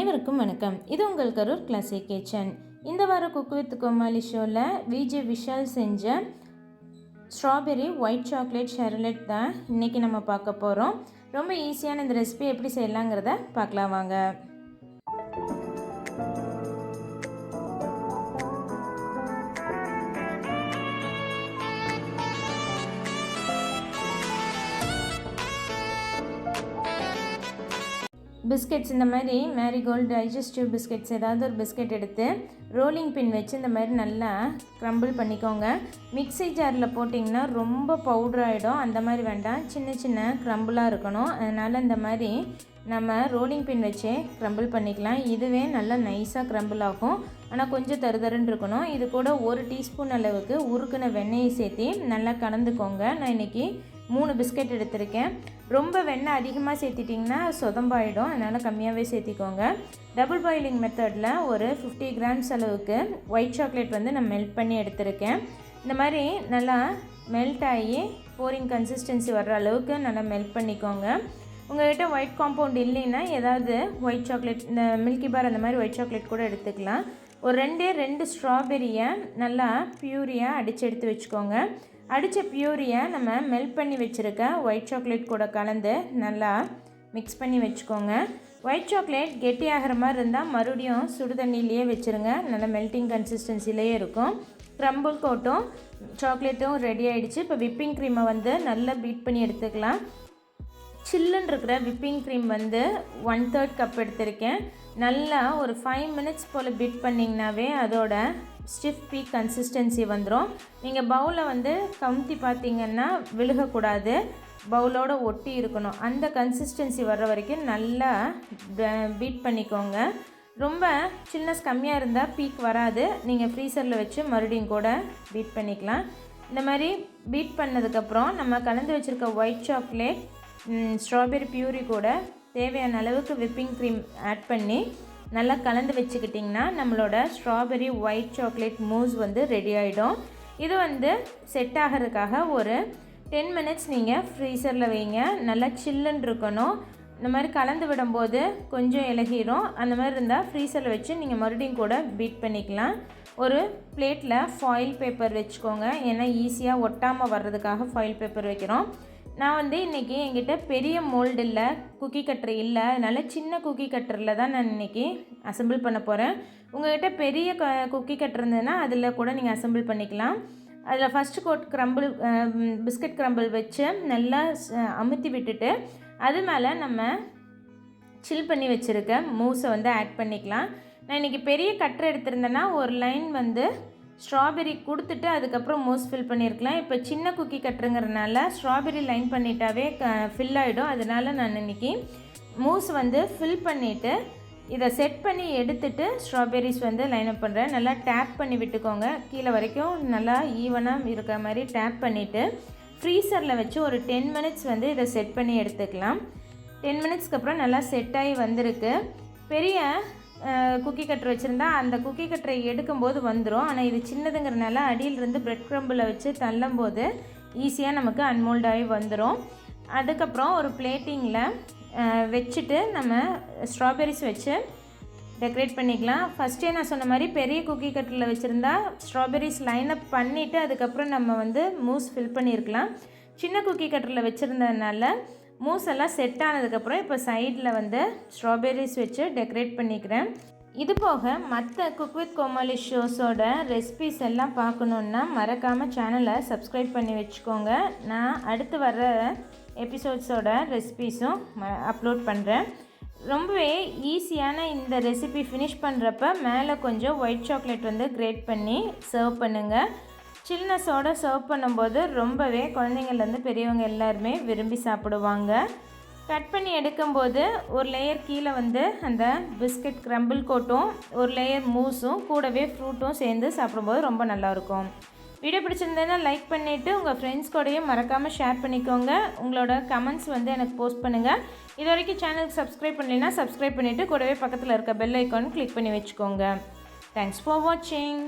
அனைவருக்கும் வணக்கம். இது உங்கள் கரூர் கிளாசிக் கிச்சன். இந்த வார குக் வித் கோமாளி ஷோவில் VJ விஷால் செஞ்ச ஸ்ட்ராபெரி ஒயிட் சாக்லேட் ஷெர்பட் தான் இன்றைக்கி நம்ம பார்க்க போகிறோம். ரொம்ப ஈஸியான இந்த ரெசிபி எப்படி செய்யலாங்கிறத பார்க்கலாம் வாங்க. பிஸ்கெட்ஸ் இந்த மாதிரி மேரிகோல்டு டைஜஸ்டிவ் பிஸ்கெட்ஸ் ஏதாவது ஒரு பிஸ்கெட் எடுத்து ரோலிங் பின் வச்சு இந்த மாதிரி நல்லா க்ரம்பிள் பண்ணிக்கோங்க. மிக்ஸி ஜாரில் போட்டிங்கன்னா ரொம்ப பவுடர் ஆகிடும். அந்த மாதிரி வேண்டாம், சின்ன சின்ன க்ரம்பிளாக இருக்கணும். அதனால் இந்த மாதிரி நம்ம ரோலிங் பின் வச்சு க்ரம்பிள் பண்ணிக்கலாம். இதுவே நல்லா நைஸாக க்ரம்பிள் ஆகும். ஆனால் கொஞ்சம் தருதருன்னு இருக்கணும். இது கூட 1 டீஸ்பூன் அளவுக்கு உருக்குன வெண்ணெயை சேர்த்து நல்லா கலந்துக்கோங்க. நான் இன்றைக்கி 3 பிஸ்கெட் எடுத்திருக்கேன். ரொம்ப வெண்ணெய் அதிகமாக சேர்த்திட்டிங்கன்னா சொதம்பாயிடும், அதனால் கம்மியாகவே சேர்த்திக்கோங்க. டபுள் பாயிலிங் மெத்தடில் ஒரு 50 கிராம்ஸ் அளவுக்கு ஒயிட் சாக்லேட் வந்து நான் மெல்ட் பண்ணி எடுத்திருக்கேன். இந்த மாதிரி நல்லா மெல்ட் ஆகி போரிங் கன்சிஸ்டன்சி வர்ற அளவுக்கு நல்லா மெல்ட் பண்ணிக்கோங்க. உங்கள்கிட்ட ஒயிட் காம்பவுண்ட் இல்லைன்னா ஏதாவது ஒயிட் சாக்லேட், இந்த மில்கி பார் அந்த மாதிரி ஒயிட் சாக்லேட் கூட எடுத்துக்கலாம். ஒரு 2 ஸ்ட்ராபெரியை நல்லா பியூரியாக அடித்து எடுத்து வச்சுக்கோங்க. அடித்த பியூரியை நம்ம மெல்ட் பண்ணி வச்சுருக்க ஒயிட் சாக்லேட் கூட கலந்து நல்லா மிக்ஸ் பண்ணி வச்சுக்கோங்க. ஒயிட் சாக்லேட் கெட்டி ஆகிற மாதிரி இருந்தால் மறுபடியும் சுடு தண்ணியிலேயே வச்சுருங்க. நல்லா மெல்ட்டிங் கன்சிஸ்டன்சிலேயே இருக்கும். க்ரம்பிள் கோட்டும் சாக்லேட்டும் ரெடி ஆகிடுச்சு. இப்போ விப்பிங் க்ரீமை வந்து நல்லா பீட் பண்ணி எடுத்துக்கலாம். சில்லுன்னு இருக்கிற விப்பிங் க்ரீம் வந்து 1/3 கப் எடுத்திருக்கேன். நல்லா ஒரு 5 மினிட்ஸ் போல் பீட் பண்ணிங்கனாவே அதோட ஸ்டிஃப் பீக் கன்சிஸ்டன்சி வந்துடும். நீங்கள் பவுலை வந்து கமுத்தி பார்த்தீங்கன்னா விழுகக்கூடாது, பவுலோடு ஒட்டி இருக்கணும். அந்த கன்சிஸ்டன்சி வர்ற வரைக்கும் நல்லா பீட் பண்ணிக்கோங்க. ரொம்ப சில்னஸ் கம்மியாக இருந்தால் பீக் வராது. நீங்கள் ஃப்ரீசரில் வச்சு மறுபடியும் கூட பீட் பண்ணிக்கலாம். இந்த மாதிரி பீட் பண்ணதுக்கப்புறம் நம்ம கலந்து வச்சுருக்க ஒயிட் சாக்லேட், ஸ்ட்ராபெரி பியூரி கூட தேவையான அளவுக்கு விப்பிங் க்ரீம் ஆட் பண்ணி நல்லா கலந்து வச்சுக்கிட்டிங்கன்னா நம்மளோட ஸ்ட்ராபெரி ஒயிட் சாக்லேட் மூஸ் வந்து ரெடி ஆகிடும். இது வந்து செட் ஆகிறதுக்காக ஒரு 10 மினிட்ஸ் நீங்கள் ஃப்ரீசரில் வைங்க. நல்லா சில்லுன்னு இருக்கணும். இந்த மாதிரி கலந்து விடும்போது கொஞ்சம் இலகிடும். அந்த மாதிரி இருந்தால் ஃப்ரீசரில் வச்சு நீங்கள் மறுபடியும் கூட பீட் பண்ணிக்கலாம். ஒரு பிளேட்டில் ஃபாயில் பேப்பர் வச்சுக்கோங்க. ஏன்னா ஈஸியாக ஒட்டாமல் வர்றதுக்காக ஃபாயில் பேப்பர் வைக்கிறோம். நான் வந்து இன்றைக்கி என்கிட்ட பெரிய மோல்டு இல்லை, குக்கி கட்டர் இல்லை, அதனால் சின்ன குக்கி கட்டரில் தான் நான் இன்றைக்கி அசம்பிள் பண்ண போகிறேன். உங்கள்கிட்ட பெரிய குக்கி கட்டர் இருந்ததுன்னா அதில் கூட நீங்கள் அசம்பிள் பண்ணிக்கலாம். அதில் first coat crumble biscuit crumble வச்சு நல்லா அமுத்தி விட்டுட்டு அது மேலே நம்ம சில் பண்ணி வச்சுருக்க மூஸை வந்து ஆட் பண்ணிக்கலாம். நான் இன்றைக்கி பெரிய கட்டர் எடுத்திருந்தேன்னா ஒரு லைன் வந்து ஸ்ட்ராபெரி கொடுத்துட்டு அதுக்கப்புறம் மூஸ் ஃபில் பண்ணியிருக்கலாம். இப்போ சின்ன குக்கி கட்டுறங்கிறதுனால ஸ்ட்ராபெரி லைன் பண்ணிட்டாவே ஃபில் ஆகிடும். அதனால் நான் இன்றைக்கி மூஸ் வந்து ஃபில் பண்ணிவிட்டு இதை செட் பண்ணி எடுத்துகிட்டு ஸ்ட்ராபெரிஸ் வந்து லைன் அப் பண்ணுறேன். நல்லா டேப் பண்ணி விட்டுக்கோங்க. கீழே வரைக்கும் நல்லா ஈவனாக இருக்கிற மாதிரி டேப் பண்ணிவிட்டு ஃப்ரீசரில் வச்சு ஒரு 10 மினிட்ஸ் வந்து இதை செட் பண்ணி எடுத்துக்கலாம். 10 மினிட்ஸ்க்கு அப்புறம் நல்லா செட் ஆகி வந்திருக்கு. பெரிய குக்கி கட்டர் வச்சுருந்தா அந்த குக்கி கட்டரை எடுக்கும்போது வந்துடும். ஆனால் இது சின்னதுங்கிறனால அடியிலிருந்து பிரெட் க்ரம்பில் வச்சு தள்ளும்போது ஈஸியாக நமக்கு அன்மோல்டாகி வந்துடும். அதுக்கப்புறம் ஒரு பிளேட்டிங்கில் வச்சுட்டு நம்ம ஸ்ட்ராபெரிஸ் வச்சு டெக்கரேட் பண்ணிக்கலாம். ஃபஸ்ட்டே நான் சொன்ன மாதிரி பெரிய குக்கி கட்டரில் வச்சுருந்தா ஸ்ட்ராபெரிஸ் லைனப் பண்ணிவிட்டு அதுக்கப்புறம் நம்ம வந்து மூஸ் ஃபில் பண்ணியிருக்கலாம். சின்ன குக்கி கட்டரில் வச்சுருந்ததுனால மூஸ் எல்லாம் செட் ஆனதுக்கப்புறம் இப்போ சைடில் வந்து ஸ்ட்ராபெரிஸ் வச்சு டெக்கரேட் பண்ணிக்கிறேன். இது போக மற்ற குக் வித் கோமாளி ஷோஸோட ரெசிபிஸ் எல்லாம் பார்க்கணுன்னா மறக்காமல் சேனலை சப்ஸ்கிரைப் பண்ணி வச்சுக்கோங்க. நான் அடுத்து வர்ற எபிசோட்ஸோட ரெசிபிஸும் அப்லோட் பண்ணுறேன். ரொம்பவே ஈஸியான இந்த ரெசிபி ஃபினிஷ் பண்ணுறப்ப மேலே கொஞ்சம் ஒயிட் சாக்லேட் வந்து கிரேட் பண்ணி சர்வ் பண்ணுங்கள். சில்னஸோடு சர்வ் பண்ணும்போது ரொம்பவே குழந்தைங்கள்லேருந்து பெரியவங்க எல்லாருமே விரும்பி சாப்பிடுவாங்க. கட் பண்ணி எடுக்கும்போது ஒரு லேயர் கீழே வந்து அந்த பிஸ்கட் க்ரம்பிள் கோட்டும் ஒரு லேயர் மூஸும் கூடவே ஃப்ரூட்டும் சேர்ந்து சாப்பிடும்போது ரொம்ப நல்லாயிருக்கும். வீடியோ பிடிச்சிருந்ததுன்னா லைக் பண்ணிவிட்டு உங்கள் ஃப்ரெண்ட்ஸ் கூடயும் மறக்காமல் ஷேர் பண்ணிக்கோங்க. உங்களோட கமெண்ட்ஸ் வந்து எனக்கு போஸ்ட் பண்ணுங்கள். இது வரைக்கும் சேனலுக்கு சப்ஸ்கிரைப் பண்ணலைன்னா சப்ஸ்கிரைப் பண்ணிவிட்டு கூடவே பக்கத்தில் இருக்க பெல் ஐக்கான் கிளிக் பண்ணி வச்சுக்கோங்க. தேங்க்ஸ் ஃபார் வாட்சிங்.